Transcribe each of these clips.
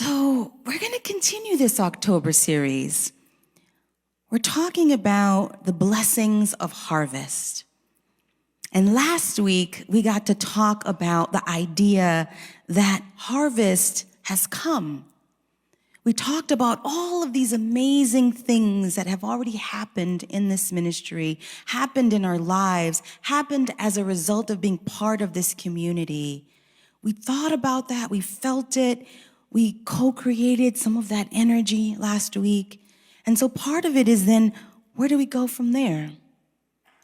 So we're going to continue this October series. We're talking about the blessings of harvest. And last week, we got to talk about the idea that harvest has come. We talked about all of these amazing things that have already happened in this ministry, happened in our lives, happened as a result of being part of this community. We thought about that, we felt it, we co-created some of that energy last week. And so part of it is then, where do we go from there?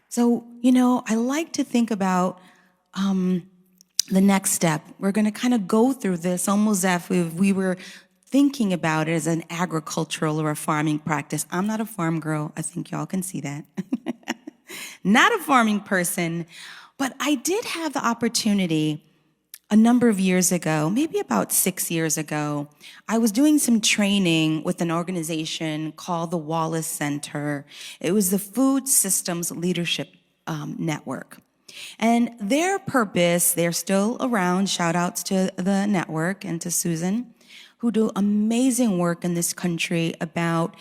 So, I like to think about the next step. We're going to kind of go through this almost as if we were thinking about it as an agricultural or a farming practice. I'm not a farm girl. I think y'all can see that. Not a farming person, but I did have the opportunity a number of years ago, maybe about 6 years ago. I was doing some training with an organization called the Wallace Center. It was the Food Systems Leadership Network. And their purpose, they're still around, shout outs to the network and to Susan, who do amazing work in this country about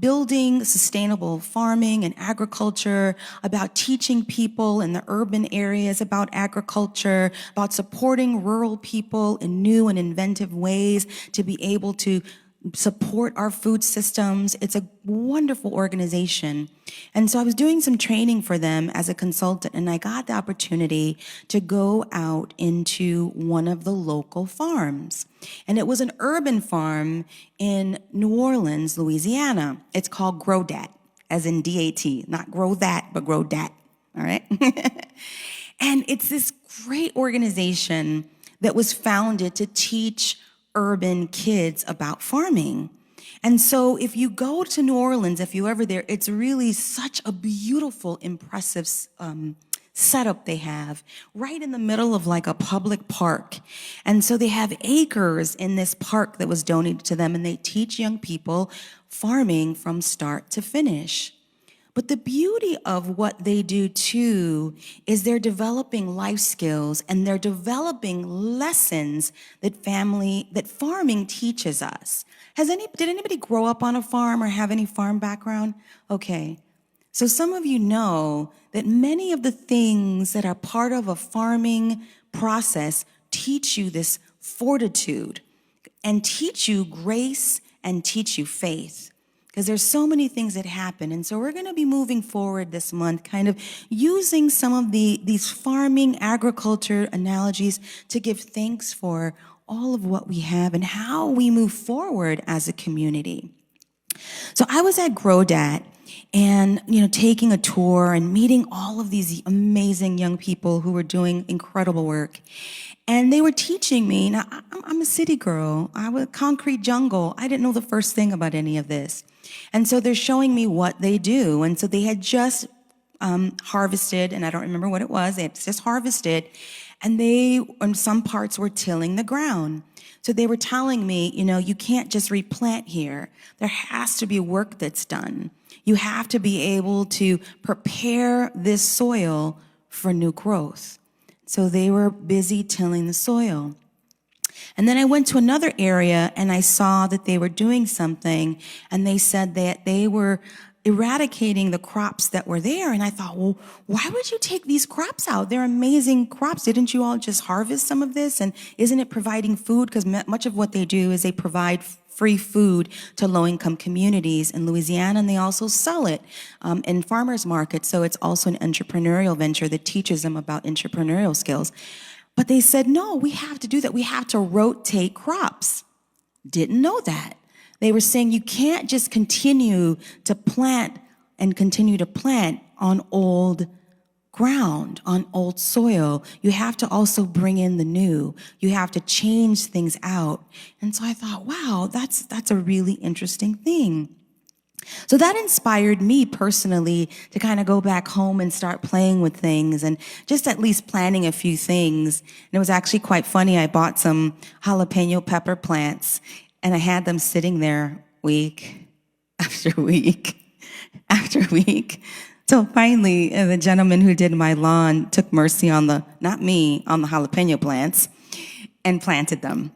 building sustainable farming and agriculture, about teaching people in the urban areas about agriculture, about supporting rural people in new and inventive ways to be able to support our food systems. It's a wonderful organization. And so I was doing some training for them as a consultant, and I got the opportunity to go out into one of the local farms. And it was an urban farm in New Orleans, Louisiana. It's called Grow Dat, as in D-A-T, not grow that, but Grow Dat, all right? And it's this great organization that was founded to teach urban kids about farming. And so if you go to New Orleans, if you're ever there, it's really such a beautiful, impressive setup they have right in the middle of like a public park. And so they have acres in this park that was donated to them, and they teach young people farming from start to finish. But the beauty of what they do too is they're developing life skills, and they're developing lessons that farming teaches us. Did anybody grow up on a farm or have any farm background? Okay. So some of you know that many of the things that are part of a farming process teach you this fortitude and teach you grace and teach you faith. Because there's so many things that happen. And so we're going to be moving forward this month, kind of using some of these farming agriculture analogies to give thanks for all of what we have and how we move forward as a community. So I was at Grow Dat and, taking a tour and meeting all of these amazing young people who were doing incredible work. And they were teaching me. Now, I'm a city girl. I was concrete jungle. I didn't know the first thing about any of this. And so they're showing me what they do. And so they had just harvested, and I don't remember what it was. They had just harvested, and they, in some parts, were tilling the ground. So they were telling me, you can't just replant here. There has to be work that's done. You have to be able to prepare this soil for new growth. So they were busy tilling the soil. And then I went to another area and I saw that they were doing something, and they said that they were eradicating the crops that were there. And I thought, well, why would you take these crops out? They're amazing crops. Didn't you all just harvest some of this? And isn't it providing food? Because much of what they do is they provide free food to low-income communities in Louisiana, and they also sell it in farmers markets. So it's also an entrepreneurial venture that teaches them about entrepreneurial skills. But they said, no, we have to do that. We have to rotate crops. Didn't know that. They were saying you can't just continue to plant on old ground, on old soil. You have to also bring in the new. You have to change things out. And so I thought, wow, that's a really interesting thing. So that inspired me personally to kind of go back home and start playing with things and just at least planting a few things. And it was actually quite funny. I bought some jalapeno pepper plants, and I had them sitting there week after week after week. So finally, the gentleman who did my lawn took mercy on the jalapeno plants and planted them.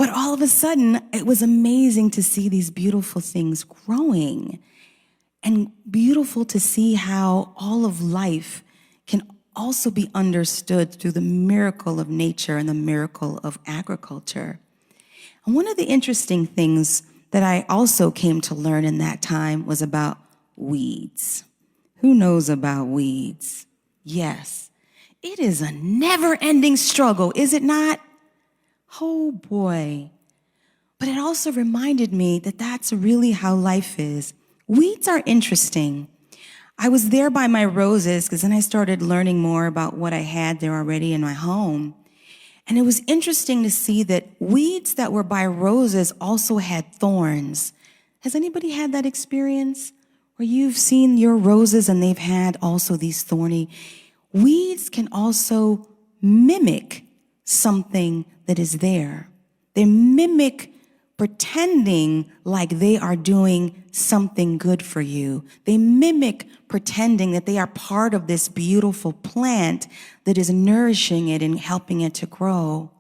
But all of a sudden, it was amazing to see these beautiful things growing, and beautiful to see how all of life can also be understood through the miracle of nature and the miracle of agriculture. And one of the interesting things that I also came to learn in that time was about weeds. Who knows about weeds? Yes. It is a never-ending struggle, is it not? Oh boy. But it also reminded me that that's really how life is. Weeds are interesting. I was there by my roses because then I started learning more about what I had there already in my home. And it was interesting to see that weeds that were by roses also had thorns. Has anybody had that experience where you've seen your roses and they've had also these thorny? Weeds can also mimic something that is there. They mimic pretending like they are doing something good for you. They mimic pretending that they are part of this beautiful plant that is nourishing it and helping it to grow.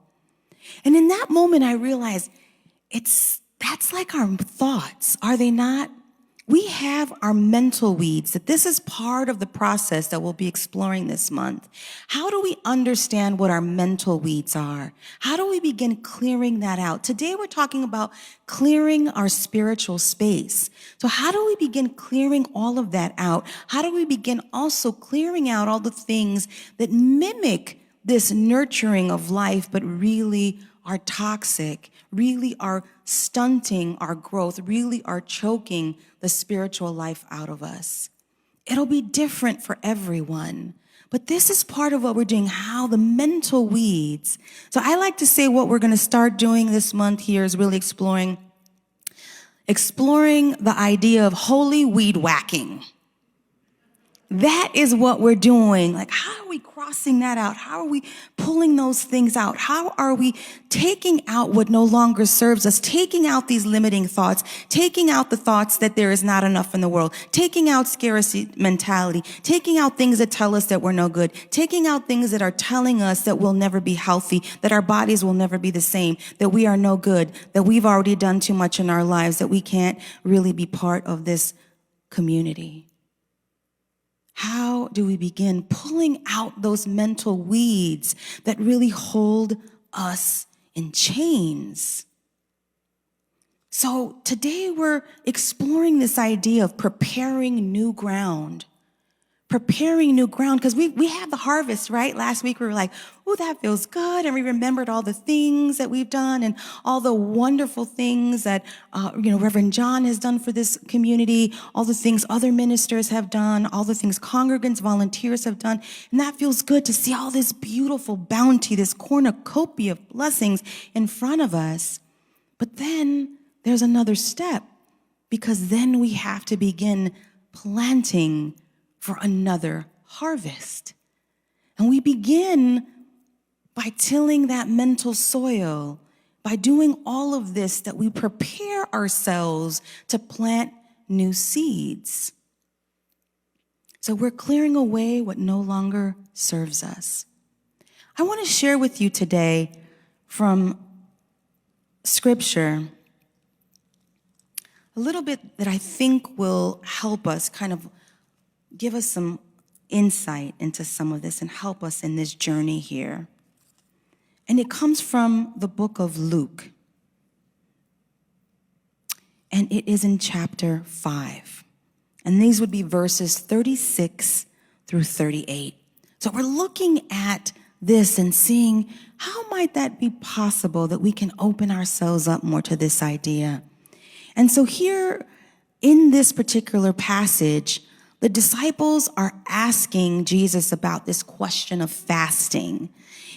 And in that moment, I realized that's like our thoughts, are they not? We have our mental weeds, that this is part of the process that we'll be exploring this month. How do we understand what our mental weeds are? How do we begin clearing that out? Today we're talking about clearing our spiritual space. So how do we begin clearing all of that out? How do we begin also clearing out all the things that mimic this nurturing of life, but really are toxic, really are stunting our growth, really are choking the spiritual life out of us? It'll be different for everyone. But this is part of what we're doing, how the mental weeds. So I like to say what we're going to start doing this month here is really exploring the idea of holy weed whacking. That is what we're doing. Like, how are we crossing that out? How are we pulling those things out? How are we taking out what no longer serves us, taking out these limiting thoughts, taking out the thoughts that there is not enough in the world, taking out scarcity mentality, taking out things that tell us that we're no good, taking out things that are telling us that we'll never be healthy, that our bodies will never be the same, that we are no good, that we've already done too much in our lives, that we can't really be part of this community. How do we begin pulling out those mental weeds that really hold us in chains? So today we're exploring this idea of preparing new ground. Preparing new ground, because we had the harvest, right? Last week we were like, oh, that feels good. And we remembered all the things that we've done and all the wonderful things that, Reverend John has done for this community, all the things other ministers have done, all the things congregants, volunteers have done. And that feels good to see all this beautiful bounty, this cornucopia of blessings in front of us. But then there's another step, because then we have to begin planting for another harvest. And we begin by tilling that mental soil, by doing all of this, that we prepare ourselves to plant new seeds. So we're clearing away what no longer serves us. I want to share with you today from Scripture a little bit that I think will help us kind of give us some insight into some of this and help us in this journey here. And it comes from the book of Luke. And it is in chapter 5. And these would be verses 36 through 38. So we're looking at this and seeing how might that be possible that we can open ourselves up more to this idea. And so here in this particular passage, the disciples are asking Jesus about this question of fasting.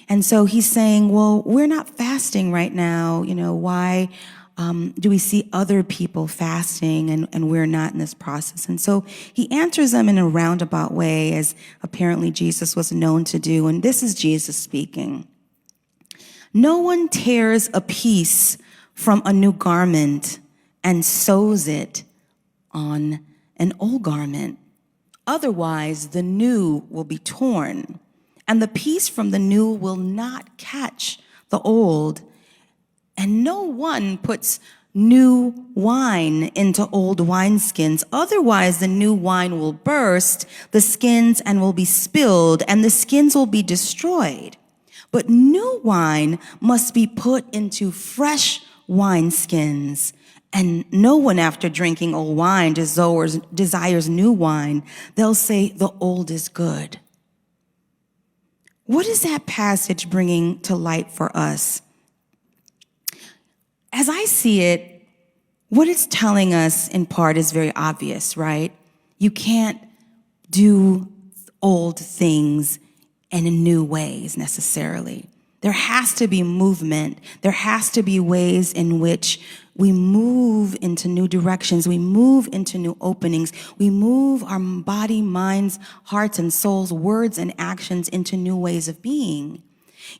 And so he's saying, well, we're not fasting right now. Why do we see other people fasting and we're not in this process? And so he answers them in a roundabout way, as apparently Jesus was known to do. And this is Jesus speaking. No one tears a piece from a new garment and sews it on an old garment. Otherwise, the new will be torn, and the piece from the new will not catch the old, and no one puts new wine into old wineskins. Otherwise, the new wine will burst the skins and will be spilled, and the skins will be destroyed. But new wine must be put into fresh wineskins. And no one, after drinking old wine, desires new wine. They'll say, the old is good. What is that passage bringing to light for us? As I see it, what it's telling us in part is very obvious, right? You can't do old things in new ways necessarily. There has to be movement. There has to be ways in which we move into new directions. We move into new openings. We move our body, minds, hearts, and souls, words, and actions into new ways of being.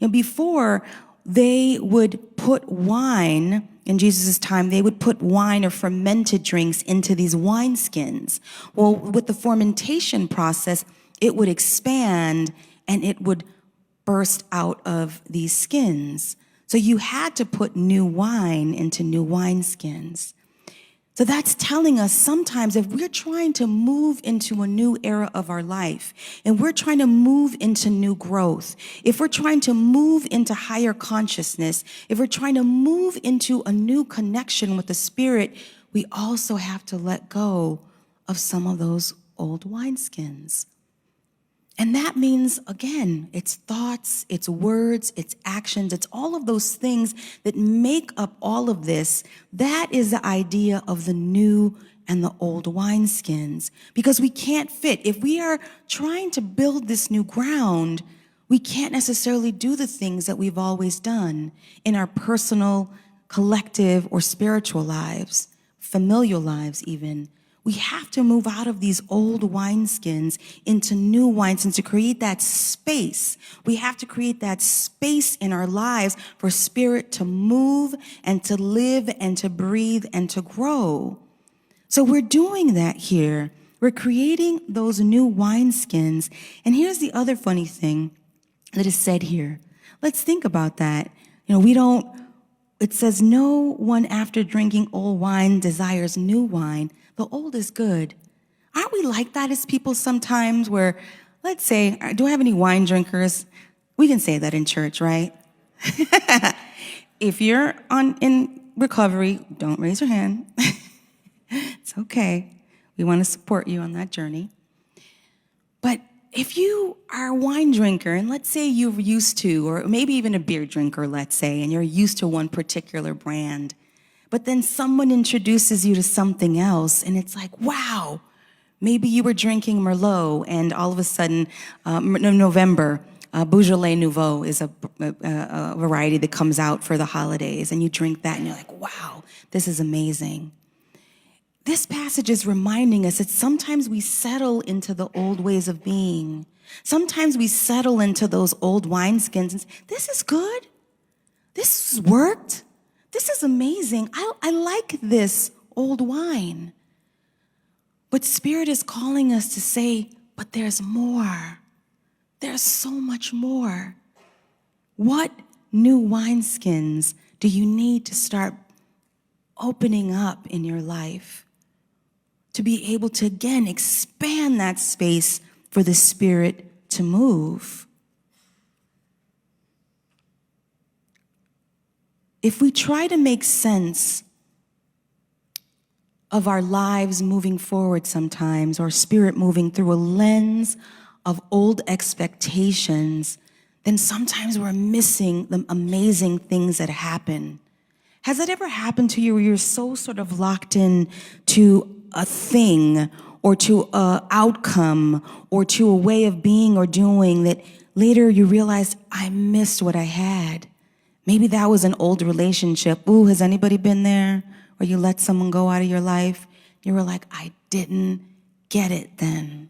And before, they would put wine, in Jesus' time, they would put wine or fermented drinks into these wineskins. Well, with the fermentation process, it would expand and it would burst out of these skins. So you had to put new wine into new wineskins. So that's telling us sometimes if we're trying to move into a new era of our life, and we're trying to move into new growth, if we're trying to move into higher consciousness, if we're trying to move into a new connection with the Spirit, we also have to let go of some of those old wineskins. And that means, again, it's thoughts, it's words, it's actions, it's all of those things that make up all of this. That is the idea of the new and the old wineskins. Because we can't fit. If we are trying to build this new ground, we can't necessarily do the things that we've always done in our personal, collective, or spiritual lives, familial lives even. We have to move out of these old wineskins into new wineskins to create that space. We have to create that space in our lives for Spirit to move and to live and to breathe and to grow. So we're doing that here. We're creating those new wineskins. And here's the other funny thing that is said here. Let's think about that. It says, no one after drinking old wine desires new wine. The old is good. Aren't we like that as people sometimes where, let's say, do I have any wine drinkers? We can say that in church, right? If you're in recovery, don't raise your hand. It's okay. We want to support you on that journey. But if you are a wine drinker, and let's say you're used to, or maybe even a beer drinker, let's say, and you're used to one particular brand, but then someone introduces you to something else, and it's like, wow, maybe you were drinking Merlot, and all of a sudden, November, Beaujolais Nouveau is a variety that comes out for the holidays, and you drink that, and you're like, wow, this is amazing. This passage is reminding us that sometimes we settle into the old ways of being. Sometimes we settle into those old wineskins and say, this is good. This has worked. This is amazing. I like this old wine. But Spirit is calling us to say, but there's more. There's so much more. What new wineskins do you need to start opening up in your life to be able to, again, expand that space for the Spirit to move? If we try to make sense of our lives moving forward sometimes, or Spirit moving through a lens of old expectations, then sometimes we're missing the amazing things that happen. Has that ever happened to you where you're so sort of locked in to a thing or to an outcome or to a way of being or doing that later you realize, I missed what I had? Maybe that was an old relationship. Ooh, has anybody been there? Or you let someone go out of your life? You were like, I didn't get it then.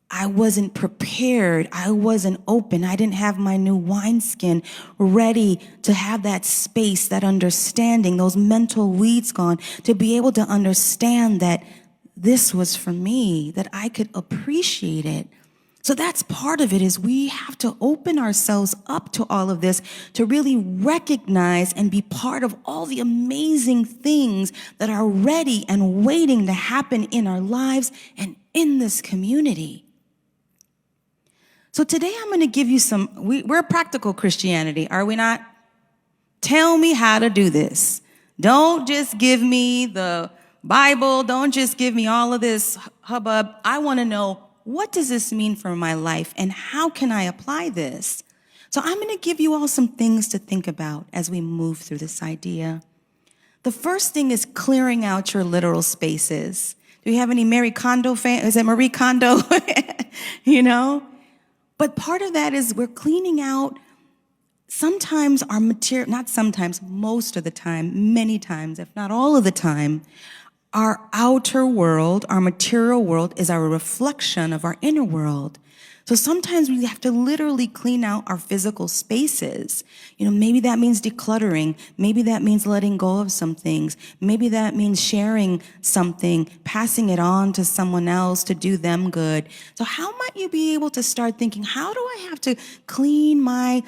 I wasn't prepared. I wasn't open. I didn't have my new wineskin ready to have that space, that understanding, those mental weeds gone, to be able to understand that this was for me, that I could appreciate it. So that's part of it, is we have to open ourselves up to all of this to really recognize and be part of all the amazing things that are ready and waiting to happen in our lives and in this community. So today I'm going to give you we're practical Christianity, are we not? Tell me how to do this. Don't just give me the Bible. Don't just give me all of this hubbub. I want to know, what does this mean for my life and how can I apply this? So I'm going to give you all some things to think about as we move through this idea. The first thing is clearing out your literal spaces. Do we have any Marie Kondo fans? Is it Marie Kondo? You know? But part of that is we're cleaning out sometimes our material, not sometimes, most of the time, many times, if not all of the time, our outer world, our material world, is our reflection of our inner world. So sometimes we have to literally clean out our physical spaces. Maybe that means decluttering. Maybe that means letting go of some things. Maybe that means sharing something, passing it on to someone else to do them good. So how might you be able to start thinking, how do I have to clean my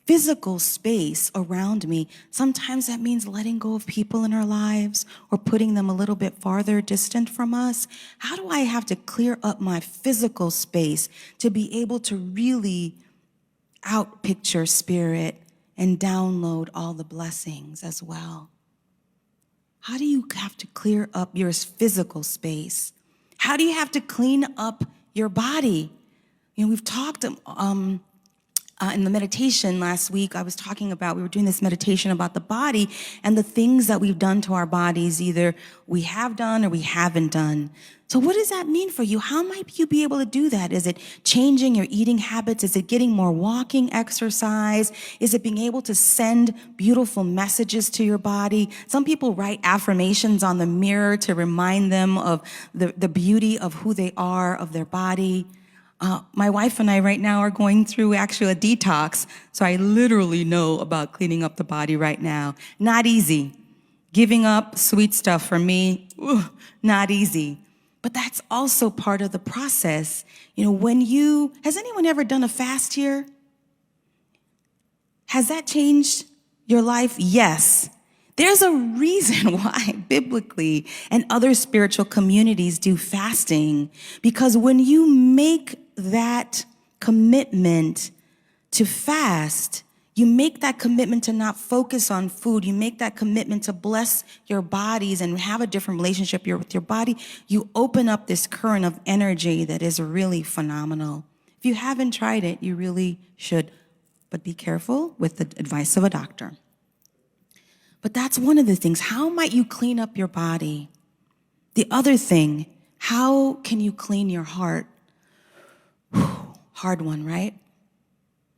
physical space around me? Sometimes that means letting go of people in our lives or putting them a little bit farther distant from us. How do I have to clear up my physical space to be able to really outpicture spirit and download all the blessings as well? How do you have to clear up your physical space? How do you have to clean up your body? We've talked in the meditation last week, we were doing this meditation about the body and the things that we've done to our bodies, either we have done or we haven't done. So what does that mean for you? How might you be able to do that? Is it changing your eating habits? Is it getting more walking exercise? Is it being able to send beautiful messages to your body? Some people write affirmations on the mirror to remind them of the beauty of who they are, of their body. My wife and I right now are going through actually a detox, so I literally know about cleaning up the body right now. Not easy. Giving up sweet stuff for me, not easy. But that's also part of the process. Has anyone ever done a fast here? Has that changed your life? Yes. There's a reason why biblically and other spiritual communities do fasting, because when you make that commitment to fast, you make that commitment to not focus on food, you make that commitment to bless your bodies and have a different relationship with your body, you open up this current of energy that is really phenomenal. If you haven't tried it, you really should, but be careful with the advice of a doctor. But that's one of the things. How might you clean up your body? The other thing, how can you clean your heart? Hard one, right?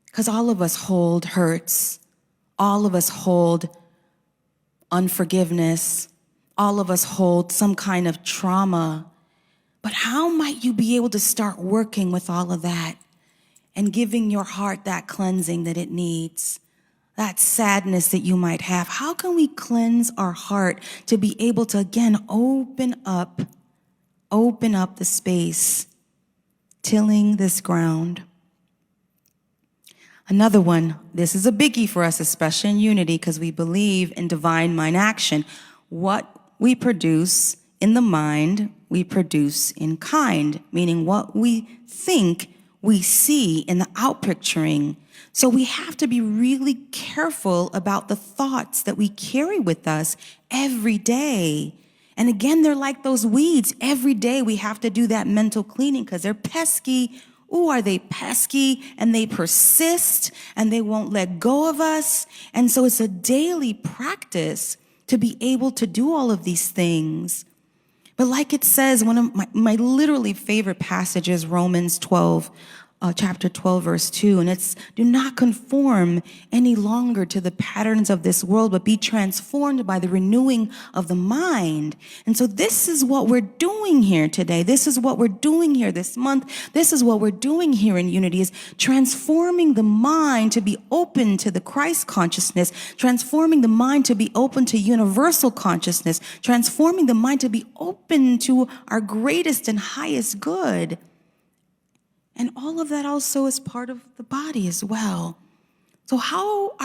Because all of us hold hurts. All of us hold unforgiveness. All of us hold some kind of trauma. But how might you be able to start working with all of that and giving your heart that cleansing that it needs? That sadness that you might have. How can we cleanse our heart to be able to, again, open up the space, tilling this ground? Another one, this is a biggie for us, especially in Unity, because we believe in divine mind action. What we produce in the mind, we produce in kind, meaning what we think, we see in the outpicturing. So we have to be really careful about the thoughts that we carry with us every day. And again, they're like those weeds. Every day we have to do that mental cleaning because they're pesky. Ooh, are they pesky? And they persist and they won't let go of us. And so it's a daily practice to be able to do all of these things. But like it says, one of my literally favorite passages, Romans 12, chapter 12, verse 2, and it's, do not conform any longer to the patterns of this world, but be transformed by the renewing of the mind. And so this is what we're doing here today. This is what we're doing here this month. This is what we're doing here in Unity, is transforming the mind to be open to the Christ consciousness, transforming the mind to be open to universal consciousness, transforming the mind to be open to our greatest and highest good. And all of that also is part of the body as well. So how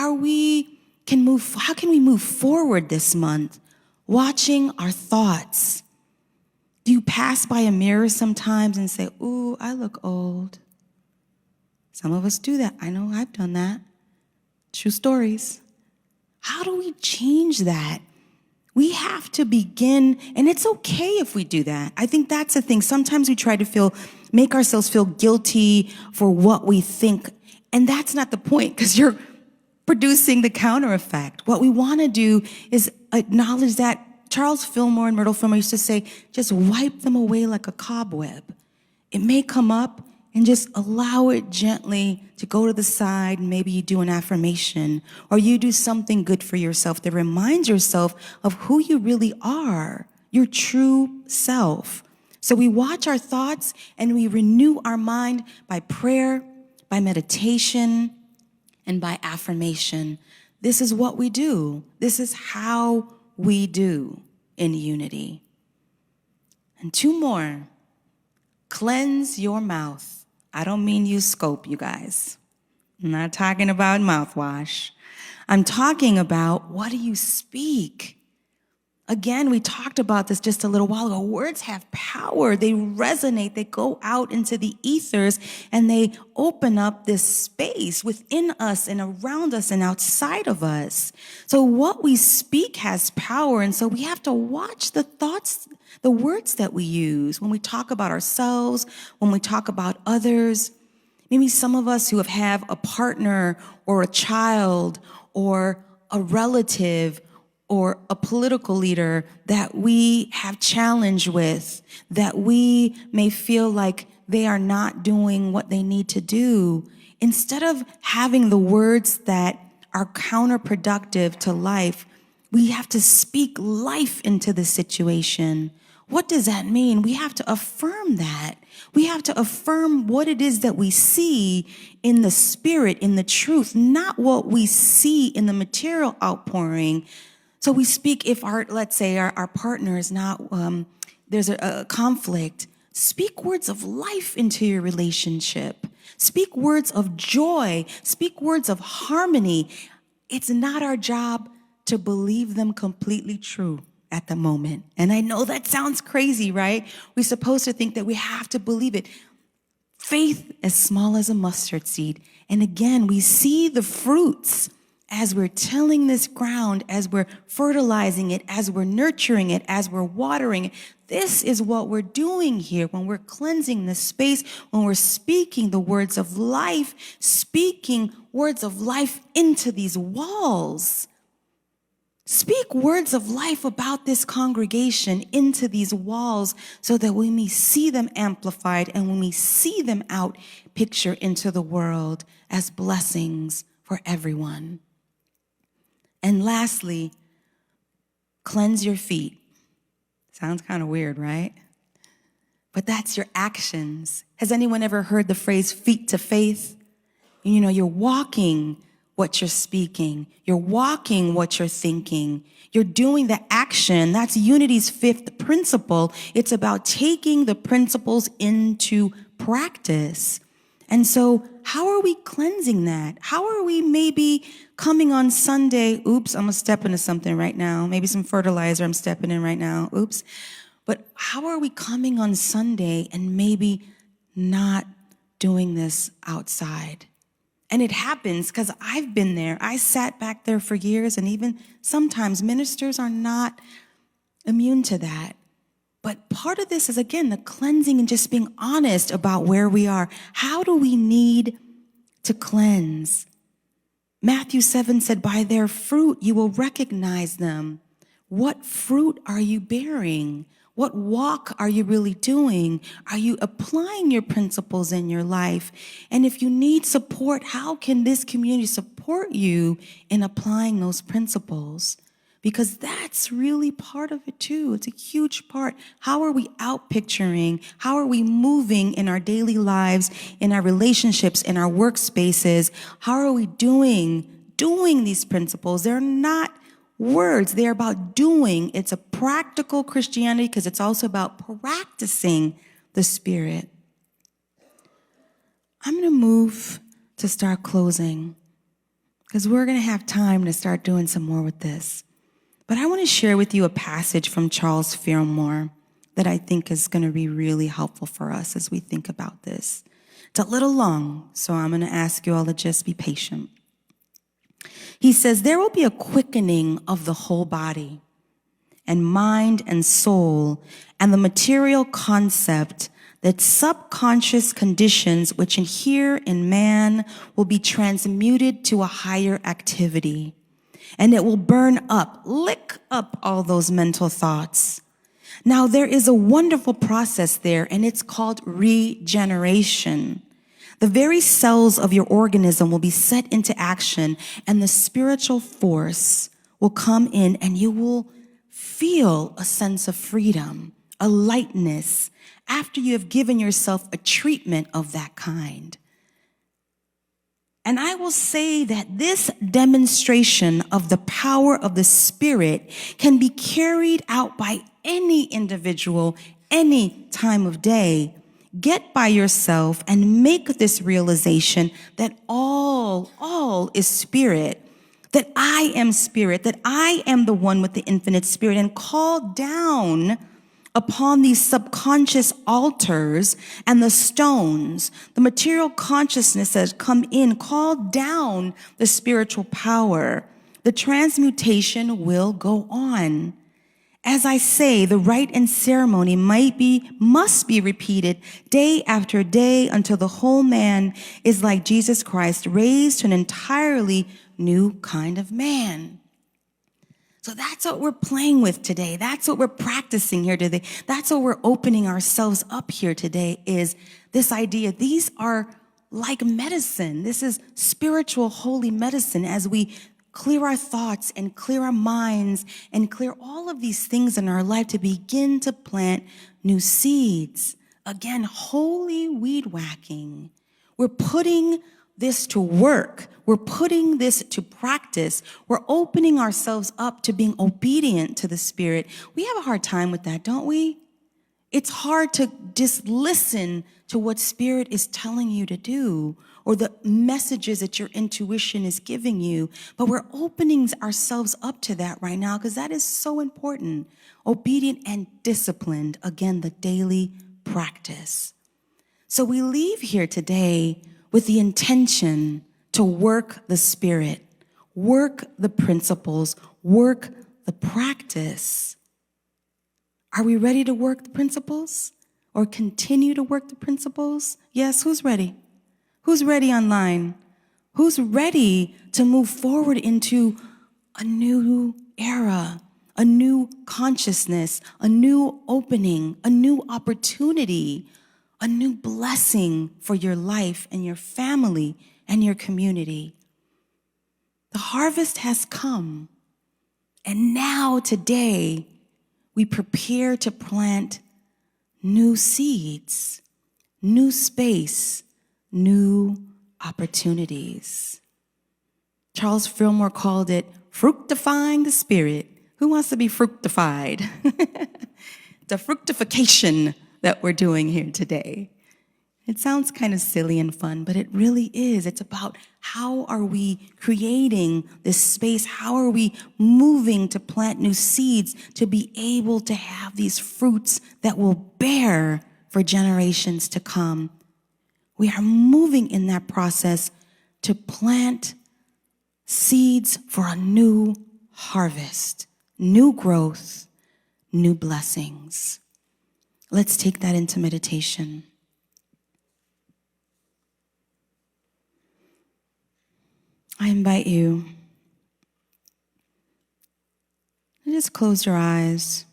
can we move forward this month? Watching our thoughts. Do you pass by a mirror sometimes and say, ooh, I look old? Some of us do that. I know I've done that. True stories. How do we change that? We have to begin, and it's okay if we do that. I think that's the thing. Sometimes we try to make ourselves feel guilty for what we think, and that's not the point, because you're producing the counter effect. What we want to do is acknowledge that Charles Fillmore and Myrtle Fillmore used to say, just wipe them away like a cobweb. It may come up, and just allow it gently to go to the side, and maybe you do an affirmation, or you do something good for yourself that reminds yourself of who you really are, your true self. So we watch our thoughts and we renew our mind by prayer, by meditation, and by affirmation. This is what we do. This is how we do in unity. And two more. Cleanse your mouth. I don't mean use scope, you guys. I'm not talking about mouthwash. I'm talking about, what do you speak? Again, we talked about this just a little while ago. Words have power. They resonate. They go out into the ethers, and they open up this space within us and around us and outside of us. So what we speak has power, and so we have to watch the thoughts, the words that we use when we talk about ourselves, when we talk about others. Maybe some of us who have a partner or a child or a relative or a political leader that we have challenge with, that we may feel like they are not doing what they need to do, instead of having the words that are counterproductive to life, we have to speak life into the situation. What does that mean? We have to affirm that. We have to affirm what it is that we see in the spirit, in the truth, not what we see in the material outpouring. So we speak if let's say our partner is not, there's a conflict. Speak words of life into your relationship. Speak words of joy. Speak words of harmony. It's not our job to believe them completely true at the moment. And I know that sounds crazy, right? We're supposed to think that we have to believe it. Faith as small as a mustard seed. And again, we see the fruits as we're tilling this ground, as we're fertilizing it, as we're nurturing it, as we're watering it. This is what we're doing here when we're cleansing this space, when we're speaking the words of life, speaking words of life into these walls. Speak words of life about this congregation into these walls so that we may see them amplified, and when we see them out, picture into the world as blessings for everyone. And lastly, cleanse your feet. Sounds kind of weird, right? But that's your actions. Has anyone ever heard the phrase feet to faith? You know, you're walking what you're speaking. You're walking what you're thinking. You're doing the action. That's Unity's fifth principle. It's about taking the principles into practice. And so how are we cleansing that? How are we maybe coming on Sunday? Oops, I'm going to step into something right now. Maybe some fertilizer I'm stepping in right now. Oops. But how are we coming on Sunday and maybe not doing this outside? And it happens because I've been there. I sat back there for years, and even sometimes ministers are not immune to that. But part of this is, again, the cleansing and just being honest about where we are. How do we need to cleanse? Matthew 7 said, by their fruit you will recognize them. What fruit are you bearing? What walk are you really doing? Are you applying your principles in your life? And if you need support, how can this community support you in applying those principles? Because that's really part of it too. It's a huge part. How are we out picturing? How are we moving in our daily lives, in our relationships, in our workspaces? How are we doing these principles? They're not words. They're about doing. It's a practical Christianity because it's also about practicing the Spirit. I'm going to move to start closing because we're going to have time to start doing some more with this. But I want to share with you a passage from Charles Fillmore that I think is going to be really helpful for us as we think about this. It's a little long, so I'm going to ask you all to just be patient. He says, there will be a quickening of the whole body and mind and soul and the material concept that subconscious conditions which inhere in man will be transmuted to a higher activity. And it will burn up, lick up all those mental thoughts. Now, there is a wonderful process there, and it's called regeneration. The very cells of your organism will be set into action, and the spiritual force will come in, and you will feel a sense of freedom, a lightness, after you have given yourself a treatment of that kind. And I will say that this demonstration of the power of the Spirit can be carried out by any individual, any time of day. Get by yourself and make this realization that all is Spirit, that I am Spirit, that I am the one with the infinite Spirit, and call down upon these subconscious altars and the stones, the material consciousness that has come in, call down the spiritual power. The transmutation will go on. As I say, the rite and ceremony must be repeated day after day until the whole man is like Jesus Christ, raised to an entirely new kind of man. So that's what we're playing with today. That's what we're practicing here today. That's what we're opening ourselves up here today, is this idea. These are like medicine. This is spiritual, holy medicine as we clear our thoughts and clear our minds and clear all of these things in our life to begin to plant new seeds. Again, holy weed whacking. We're putting this to work. We're putting this to practice. We're opening ourselves up to being obedient to the Spirit. We have a hard time with that, don't we? It's hard to just listen to what Spirit is telling you to do or the messages that your intuition is giving you. But we're opening ourselves up to that right now because that is so important. Obedient and disciplined. Again, the daily practice. So we leave here today with the intention to work the Spirit, work the principles, work the practice. Are we ready to work the principles or continue to work the principles? Yes, who's ready? Who's ready online? Who's ready to move forward into a new era, a new consciousness, a new opening, a new opportunity, a new blessing for your life and your family and your community? The harvest has come, and now today we prepare to plant new seeds, new space, new opportunities. Charles Fillmore called it fructifying the Spirit. Who wants to be fructified? The fructification that we're doing here today. It sounds kind of silly and fun, but it really is. It's about how are we creating this space? How are we moving to plant new seeds to be able to have these fruits that will bear for generations to come? We are moving in that process to plant seeds for a new harvest, new growth, new blessings. Let's take that into meditation. I invite you to just close your eyes.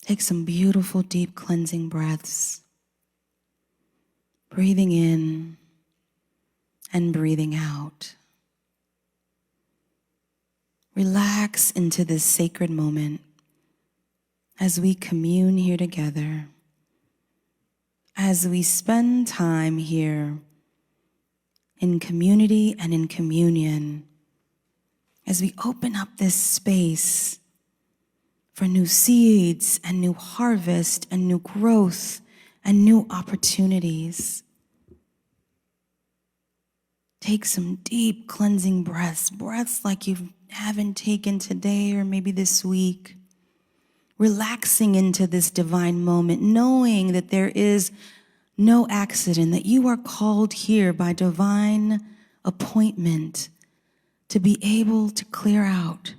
Take some beautiful, deep cleansing breaths. Breathing in and breathing out. Relax into this sacred moment as we commune here together, as we spend time here in community and in communion, as we open up this space for new seeds and new harvest and new growth and new opportunities. Take some deep cleansing breaths like you haven't taken today or maybe this week. Relaxing into this divine moment, knowing that there is no accident, that you are called here by divine appointment to be able to clear out.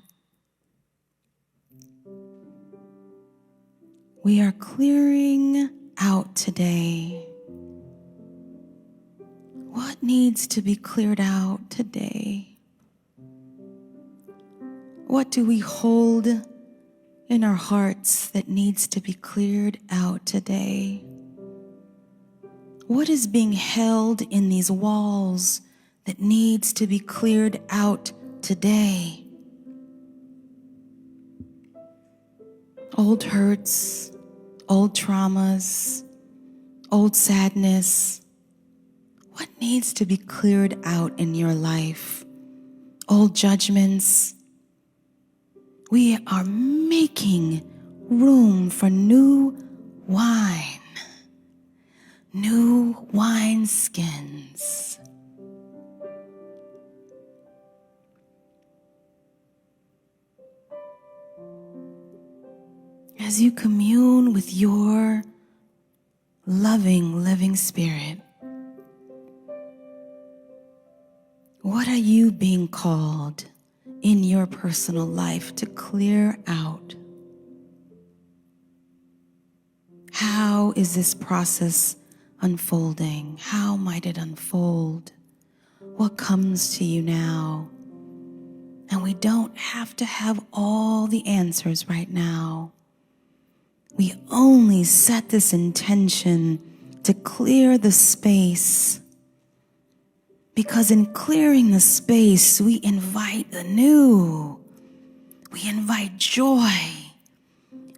We are clearing out today. What needs to be cleared out today? What do we hold in our hearts that needs to be cleared out today? What is being held in these walls that needs to be cleared out today? Old hurts, old traumas, old sadness. What needs to be cleared out in your life? Old judgments. We are making room for new wine. New wineskins. As you commune with your loving, living spirit, what are you being called in your personal life to clear out? How is this process unfolding? How might it unfold? What comes to you now? And we don't have to have all the answers right now. We only set this intention to clear the space, because in clearing the space, we invite the new. We invite joy.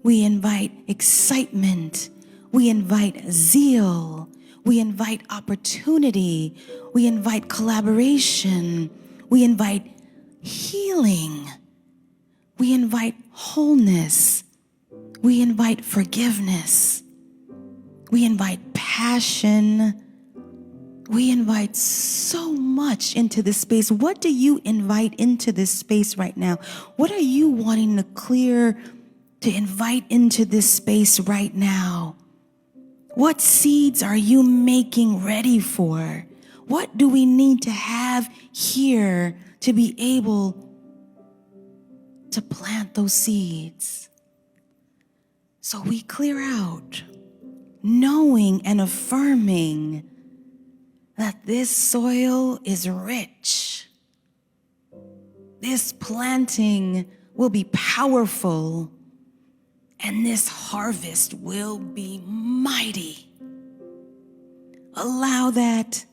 We invite excitement. We invite zeal. We invite opportunity. We invite collaboration. We invite healing. We invite wholeness. We invite forgiveness. We invite passion. We invite so much into this space. What do you invite into this space right now? What are you wanting to clear, to invite into this space right now? What seeds are you making ready for? What do we need to have here to be able to plant those seeds? So we clear out, knowing and affirming that this soil is rich. This planting will be powerful, and this harvest will be mighty. Allow that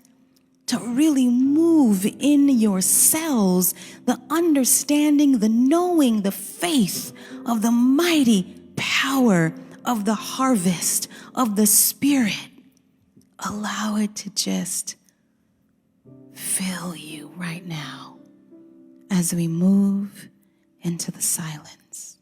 to really move in your cells, the understanding, the knowing, the faith of the mighty power of the harvest of the Spirit. Allow it to just fill you right now as we move into the silence.